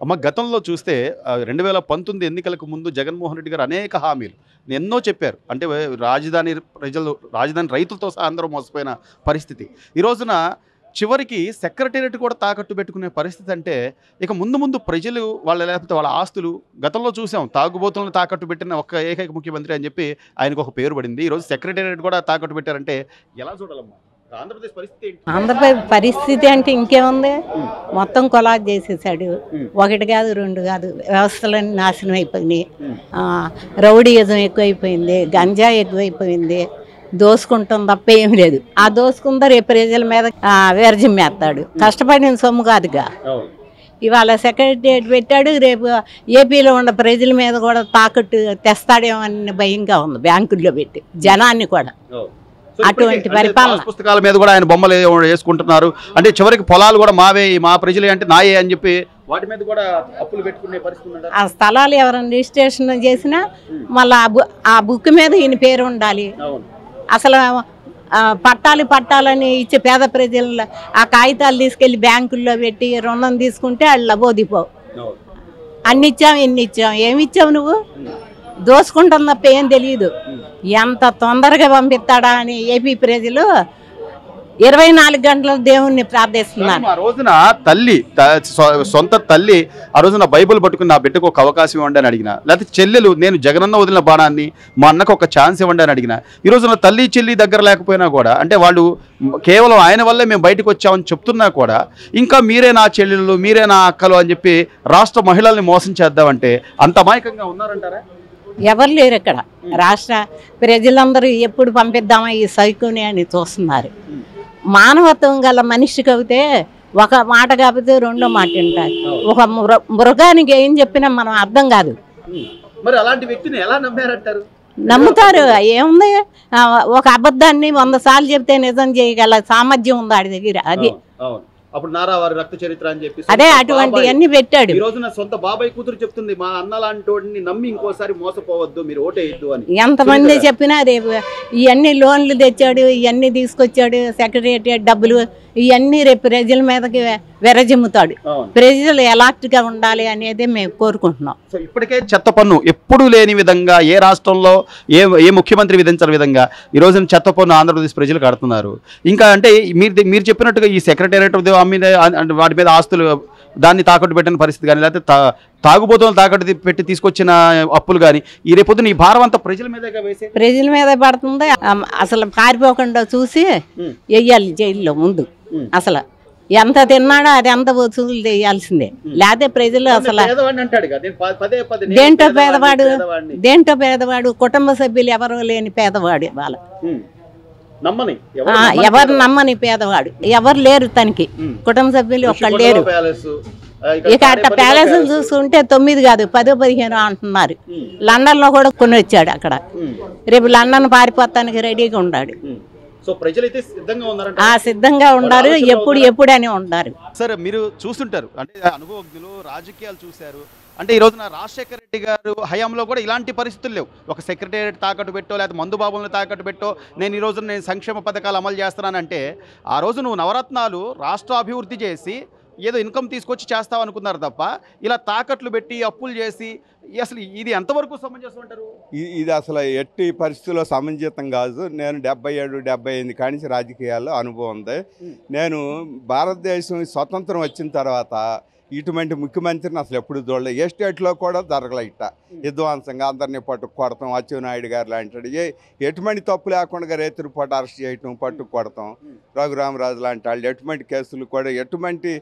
అమ్మ గతంలో చూస్తే 2019 ఎన్నికలకు ముందు జగన్మోహన్ రెడ్డి గారు అనేక హామీలు ఎన్నో చెప్పారు. అంటే రాజధాని ప్రజలు, రాజధాని రైతులతో సహా అందరూ మోసపోయిన పరిస్థితి. ఈ రోజున చివరికి సెక్రటేరియట్ కూడా తాకట్టు పెట్టుకునే పరిస్థితి. అంటే ఇక ముందు ముందు ప్రజలు లేకపోతే వాళ్ళ ఆస్తులు గతంలో చూసాం. తాగుబోతులను తాకట్టు పెట్టిన ఒక్క ఏకైక ముఖ్యమంత్రి అని చెప్పి ఆయనకు ఒక పేరు పడింది. ఈరోజు సెక్రటేరియట్ కూడా తాకట్టు పెట్టారంటే ఎలా చూడాలమ్మా? ఆంధ్రప్రదేశ్ పరిస్థితి ఏంటి? ఆంధ్రప్రదేశ్ పరిస్థితి అంటే ఇంకేముంది, మొత్తం కొలాజ్ చేసేసాడు. ఒకటి కాదు రెండు కాదు, వ్యవస్థలన్నీ నాశనం అయిపోయినాయి. రౌడీయిజం ఎక్కువైపోయింది, గంజా ఎక్కువైపోయింది, దోసుకుంటాం తప్ప ఏం లేదు. ఆ దోసుకుందా రేపు ప్రజల మీద వేరజిమ్మేస్తాడు. కష్టపడిన సొమ్ము కాదుగా. ఇవాళ సెక్రటరియట్ పెట్టాడు, రేపు ఏపీలో ఉన్న ప్రజల మీద కూడా తాకట్టు తెస్తాడేమో అని భయంగా ఉంది. బ్యాంకుల్లో పెట్టి జనాన్ని కూడా అటువంటి పరిపాలన. పుస్తకాల మీద కూడా ఆయన బొమ్మలు వేసుకుంటున్నారు. అంటే చివరికి పొలాలు కూడా మావే, మా ప్రజలే అంటే నాయే అని చెప్పి వాటి మీద కూడా అప్పులు పెట్టుకునే పరిస్థితి. ఆ స్థలాలు ఎవరైనా రిజిస్ట్రేషన్ చేసినా మళ్ళీ ఆ బుక్ మీద ఈయన పేరు ఉండాలి. అసలు పట్టాలని ఇచ్చే పేద ప్రజల ఆ కాగితాలు తీసుకెళ్లి బ్యాంకుల్లో పెట్టి రుణం తీసుకుంటే వాళ్ళు బోధిపోవు. అన్ని ఇచ్చాం ఇన్ని ఇచ్చాం, ఏమి ఇచ్చావు నువ్వు? దోసుకుంటాం తప్ప ఏం తెలియదు. ఎంత తొందరగా పంపిస్తాడా అని ఏపీ ప్రజలు 24 గంటలు దేవుణ్ణి ప్రార్థిస్తున్నారు. ఆ రోజున తల్లి, సొంత తల్లి ఆ రోజున బైబుల్ పట్టుకుని నా బిడ్డకు ఒక అవకాశం ఇవ్వండి అని అడిగిన, లేకపోతే చెల్లెలు నేను జగనన్న వదిలిన బాణాన్ని మా అన్నకు ఒక ఛాన్స్ ఇవ్వండి అని అడిగిన, ఈ రోజున తల్లి చెల్లి దగ్గర లేకపోయినా కూడా, అంటే వాళ్ళు కేవలం ఆయన వల్లే మేము బయటకు వచ్చామని చెప్తున్నా కూడా ఇంకా మీరే నా చెల్లెళ్ళు, మీరే నా అక్కలు అని చెప్పి రాష్ట్ర మహిళల్ని మోసం చేద్దామంటే అంత అమాయకంగా ఉన్నారంటారా? ఎవరు లేరు ఇక్కడ. రాష్ట్ర ప్రజలందరూ ఎప్పుడు పంపిద్దామా ఈ సైకోని అని చూస్తున్నారు. మానవత్వం గల మనిషికి అయితే ఒక మాట కాకపోతే రెండో మాట వింటారు. ఒక మృగానికి ఏం చెప్పినా మనం అర్థం కాదు. మరి అలాంటి వ్యక్తిని ఎలా నమ్మారంటారు? నమ్ముతారు. ఏముంది, ఒక అబద్ధాన్ని 100 సార్లు చెప్తే నిజం చేయగల సామర్థ్యం ఉంది ఆడి దగ్గర. అది అప్పుడు నారావారి రక్త చరిత్ర అని చెప్పి అదే అటువంటి అన్ని పెట్టాడు. ఈ రోజున సొంత బాబాయ్ కూతురు చెప్తుంది, మా అన్న లాంటి వాడిని నమ్మి ఇంకోసారి మోసపోవద్దు, మీరు ఓటేయద్దు అని. ఎంతమంది చెప్పినా రేపు ఇవన్నీ లోన్లు తెచ్చాడు, ఇవన్నీ తీసుకొచ్చాడు, సెక్రటేరియట్ డబ్బులు ఇవన్నీ రేపు ప్రజల మీదకి వెరజిమ్ముతాడు. ప్రజలు ఎలాక్ట్గా ఉండాలి అనేది మేము కోరుకుంటున్నాం. సో ఇప్పటికే చెత్త పన్ను ఎప్పుడు లేని విధంగా, ఏ రాష్ట్రంలో ఏ ముఖ్యమంత్రి విధించని విధంగా ఈ రోజున చెత్త పన్ను ఆంధ్రప్రదేశ్ ప్రజలు కడుతున్నారు. ఇంకా అంటే మీరు చెప్పినట్టుగా ఈ సెక్రటేరియట్ వాటి మీద ఆస్తులు దాన్ని తాకట్టు పెట్టిన పరిస్థితి కానీ, లేకపోతే తాగుబోతులను తాకట్టు పెట్టి తీసుకొచ్చిన అప్పులు కానీ, ఈ రేపొద్దున ఈ భారం అంతా ప్రజల మీద పడుతుంది. అసలు పారిపోకుండా చూసి వెయ్యాలి జైల్లో ముందు. అసలు ఎంత తిన్నాడో అది ఎంత వసూలు చేయాల్సిందే. లేకపోతే ప్రజలు అసలు దేంటో పేదవాడు, కుటుంబ సభ్యులు ఎవరో లేని పేదవాడు, వాళ్ళ ఎవరు నమ్మని పేదవాడు ఎవరు లేరు. తనకి కుటుంబ సభ్యులు ఒక్కళ్ళు లేరు. ఇక అట్ట ప్యాలెస్ చూస్తుంటే 9 కాదు 10-15 అంటున్నారు. లండన్ లో కూడా కొని వచ్చాడు. అక్కడ రేపు లండన్ పారిపోతానికి రెడీగా ఉన్నాడు. సిద్ధంగా ఉన్నారు. ఎప్పుడు అని ఉన్నారు. సరే, మీరు చూస్తుంటారు, అంటే అనుభవజ్ఞులు, రాజకీయాలు చూశారు. అంటే ఈ రోజున రాజశేఖర రెడ్డి గారు హయాంలో కూడా ఇలాంటి పరిస్థితులు లేవు. ఒక సెక్రటేరియట్ తాకట్టు పెట్టో, లేకపోతే మందు బాబులను తాకట్టు పెట్టో, ఈ రోజున నేను సంక్షేమ పథకాలు అమలు చేస్తున్నానంటే, ఆ రోజు నువ్వు నవరత్నాలు రాష్ట్ర అభివృద్ధి చేసి ఏదో ఇన్కమ్ తీసుకొచ్చి చేస్తావు అనుకున్నారు తప్ప, ఇలా తాకట్లు పెట్టి అప్పులు చేసి అసలు ఇది ఎంతవరకు సమంజసం అంటారు? ఇది అసలు ఎట్టి పరిస్థితుల్లో సమంజసం కాదు. నేను 77-78 కానించి రాజకీయాల్లో అనుభవం ఉంది. నేను భారతదేశం స్వతంత్రం వచ్చిన తర్వాత ఇటువంటి ముఖ్యమంత్రిని అసలు ఎప్పుడు చూడలేదు. ఏ స్టేట్లో కూడా జరగలే ఇట్ట విధ్వంసంగా అందరినీ పట్టుకు కొడతాం. అచ్చెన్నాయుడు గారు లాంటి ఎటువంటి తప్పు లేకుండా రైతులు పాటు అరెస్ట్ చేయటం, పట్టుకు కొడతాం. రఘురామరాజు లాంటి వాళ్ళు ఎటువంటి కేసులు కూడా ఎటువంటి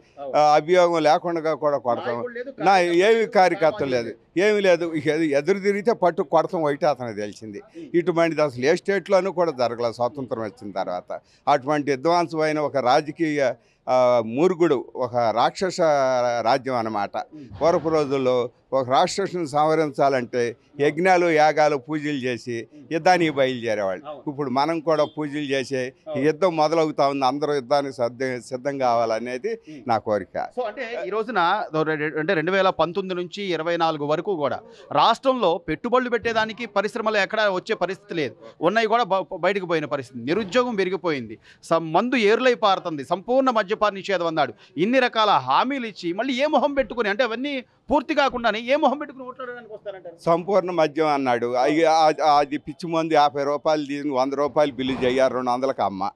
అభియోగం లేకుండా కూడా కొడతాం. నా ఏమి కార్యకర్తలు లేదు, ఏమి లేదు. ఎదురు తిరిగితే పట్టుకు కొడతాం. ఒకటి అతనికి తెలిసింది. ఇటువంటిది అసలు ఏ స్టేట్లోనూ కూడా జరగలేదు స్వాతంత్రం వచ్చిన తర్వాత. అటువంటి విధ్వంసమైన ఒక రాజకీయ మూర్ఖుడు, ఒక రాక్షస రాజ్యం అన్నమాట. పూర్వపు రోజుల్లో ఒక రాక్షసుని సంహరించాలంటే యజ్ఞాలు, యాగాలు, పూజలు చేసి యుద్ధానికి బయలుదేరేవాళ్ళు. ఇప్పుడు మనం కూడా పూజలు చేసే యుద్ధం మొదలవుతా ఉంది. అందరూ యుద్ధానికి సిద్ధం కావాలనేది నా కోరిక. సో అంటే ఈ రోజున అంటే 2019 నుంచి 24 వరకు కూడా రాష్ట్రంలో పెట్టుబడులు పెట్టేదానికి పరిశ్రమలు ఎక్కడ వచ్చే పరిస్థితి లేదు. ఉన్నాయి కూడా బయటకు పోయిన పరిస్థితి. నిరుద్యోగం పెరిగిపోయింది. మందు ఏరులై పారుతుంది. సంపూర్ణ మద్య మద్యపాన నిషేధం అన్నాడు. ఇన్ని రకాల హామీలు ఇచ్చి మళ్ళీ ఏ మొహం పెట్టుకుని, అంటే అవన్నీ పూర్తి కాకుండానే ఏ మొహం పెట్టుకుని ఓట్లాడడానికి వస్తారంటారు? సంపూర్ణ మద్యం అన్నాడు. అది పిచ్చి మందు 50 రూపాయలు తీసుకుని 100 రూపాయలు బిల్లు చేయాలి, 200కి అమ్మ.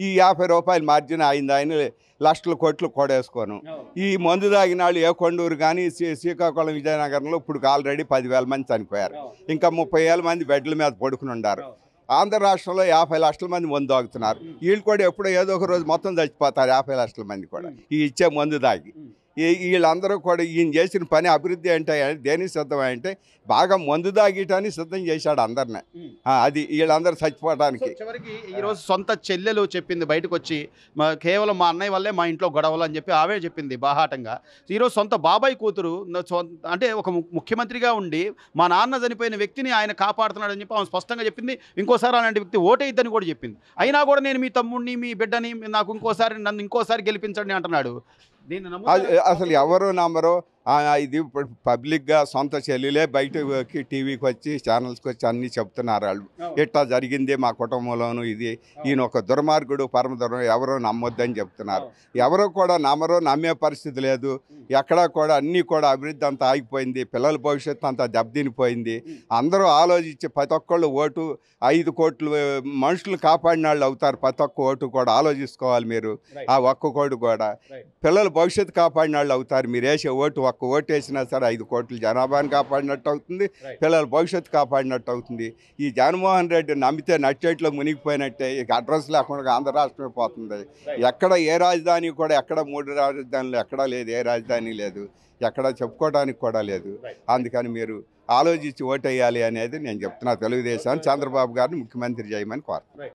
ఈ 50 రూపాయలు మార్జిన్ అయింది, ఆయన లక్షల కోట్లు కొడేసుకోను. ఈ మందు తాగిన వాళ్ళు ఏ కొండూరు కానీ శ్రీకాకుళం విజయనగరంలో ఇప్పుడు ఆల్రెడీ 10,000 మంది చనిపోయారు. ఇంకా 30,000 మంది బెడ్ల మీద పడుకుని ఉన్నారు. ఆంధ్ర రాష్ట్రంలో 50 లక్షల మంది మందు తాగుతున్నారు. వీళ్ళు కూడా ఎప్పుడో ఏదో ఒక రోజు మొత్తం చచ్చిపోతారు, 50 లక్షల మంది కూడా ఈ ఇచ్చే మందు తాగి. వీళ్ళందరూ కూడా ఈయన చేసిన పని అభివృద్ధి అంటే దేనికి సిద్ధం అంటే బాగా మందు తాగిటానికి సిద్ధం చేశాడు అందరిని. అది వీళ్ళందరూ చచ్చిపోవడానికి. చివరికి ఈరోజు సొంత చెల్లెలు చెప్పింది బయటకు వచ్చి, కేవలం మా అన్నయ్య వల్లే మా ఇంట్లో గొడవలు అని చెప్పి ఆమె చెప్పింది బాహాటంగా. ఈరోజు సొంత బాబాయ్ కూతురు అంటే ఒక ముఖ్యమంత్రిగా ఉండి మా నాన్న చనిపోయిన వ్యక్తిని ఆయన కాపాడుతున్నాడని చెప్పి ఆమె స్పష్టంగా చెప్పింది. ఇంకోసారి అలాంటి వ్యక్తి ఓటేయిద్దని కూడా చెప్పింది. అయినా కూడా నేను మీ తమ్ముడిని, మీ బిడ్డని, నాకు నన్ను ఇంకోసారి గెలిపించండి అంటున్నాడు. అసలు ఎవరు నమ్మరు. ఇది పబ్లిక్గా సొంత చెల్లెలే బయటకి టీవీకి వచ్చి ఛానల్స్కి వచ్చి అన్నీ చెప్తున్నారు. వాళ్ళు ఇట్లా జరిగింది మా కుటుంబంలోనూ, ఇది ఈయన ఒక దుర్మార్గుడు, పరమ దుర్మార్గుడు, ఎవరో నమ్మొద్దని చెప్తున్నారు. ఎవరో కూడా నమ్మరు, నమ్మే పరిస్థితి లేదు. ఎక్కడా కూడా అన్నీ కూడా అభివృద్ధి అంతా ఆగిపోయింది, పిల్లల భవిష్యత్తు అంతా దెబ్బతినిపోయింది. అందరూ ఆలోచించి ప్రతి ఒక్కళ్ళు ఓటు 5 కోట్లు మనుషులు కాపాడిన వాళ్ళు అవుతారు. ప్రతి ఒక్క ఓటు కూడా ఆలోచించుకోవాలి మీరు. ఆ ఒక్క కోటి కూడా పిల్లల భవిష్యత్తు కాపాడిన వాళ్ళు అవుతారు. మీరు వేసే ఓటు, ఒక్క ఓటు వేసినా సరే 5 కోట్ల జనాభాని కాపాడినట్టు అవుతుంది, పిల్లల భవిష్యత్తు కాపాడినట్టు అవుతుంది. ఈ జగన్మోహన్ రెడ్డి నమ్మితే నట్టేట్లో మునిగిపోయినట్టే. ఇక అడ్రస్ లేకుండా ఆంధ్ర రాష్ట్రమే పోతుంది. ఎక్కడ ఏ రాజధాని కూడా, ఎక్కడ 3 రాజధానులు ఎక్కడా లేదు, ఏ రాజధాని లేదు, ఎక్కడ చెప్పుకోవడానికి కూడా లేదు. అందుకని మీరు ఆలోచించి ఓటేయాలి అనేది నేను చెప్తున్నా. తెలుగుదేశాన్ని, చంద్రబాబు గారిని ముఖ్యమంత్రి చేయమని కోరుతున్నాను.